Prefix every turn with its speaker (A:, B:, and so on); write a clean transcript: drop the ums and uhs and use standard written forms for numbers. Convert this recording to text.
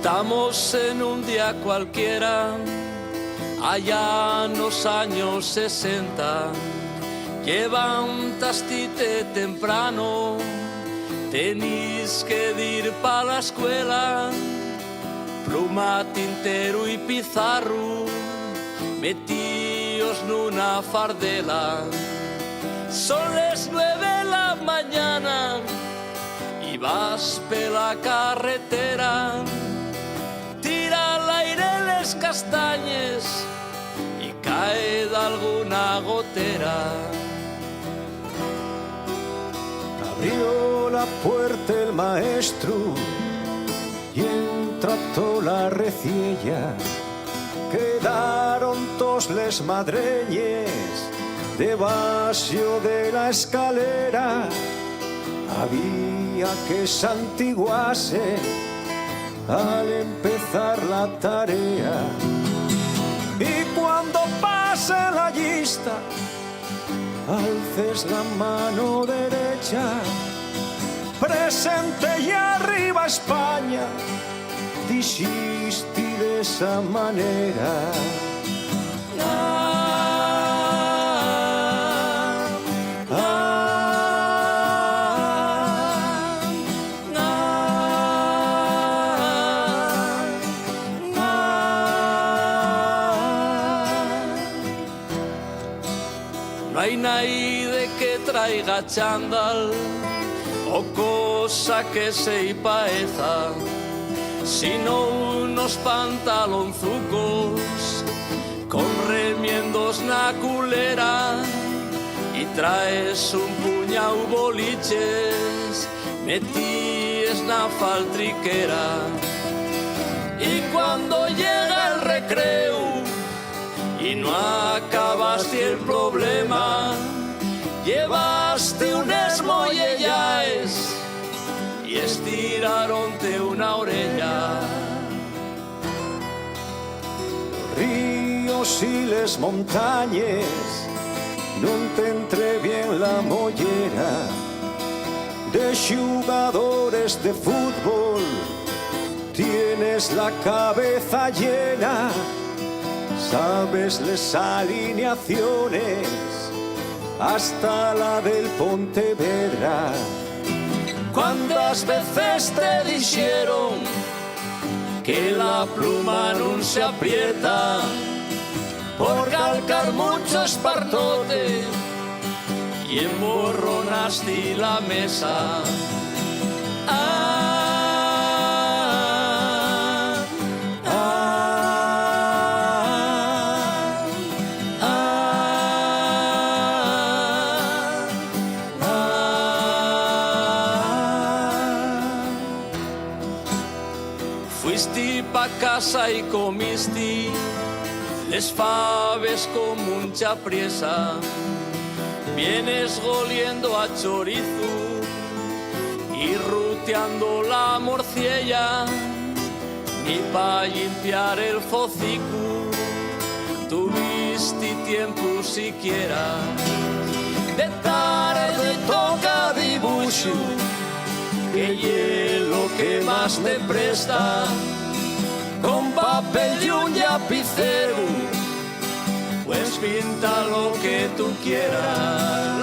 A: Estamos en un día cualquiera, allá en los años 60. Levantaste temprano, tenís que ir para la escuela. Pluma, tintero y pizarro, metíos en una fardela. Son las 9 de la mañana y vas por la carretera. Tira al aire las castañes y cae de alguna gotera.
B: Abrió la puerta el maestro y entró toda la reciella. Quedaron todos les madreñes debajo de la escalera. Había que santiguarse al empezar la tarea. Y cuando pase la lista, alces la mano derecha. Presente y arriba España, dijiste de esa manera.
A: No hay nadie que traiga chándal o cosa que se paeza, sino unos pantalonzucos con remiendos na culera. Y traes un puñado boliches metíes na faltriquera. Y cuando llega el recreo y no acabaste el problema, llevaste unas mollellaes y estiraronte una orella.
B: Los ríos y les montañes no te entré bien la mollera. De jugadores de fútbol tienes la cabeza llena. Sabes las alineaciones hasta la del Pontevedra.
A: ¿Cuántas veces te dijeron que la pluma no se aprieta por calcar mucho espartote y emborronaste la mesa? Fuiste pa casa y comiste les faves con mucha priesa. Vienes goliendo a chorizo y ruteando la morciella. Ni pa limpiar el focico tuviste tiempo siquiera. De tarde toca dibujo, que hielo que más te presta, con papel y un lapicero, pues pinta lo que tú quieras.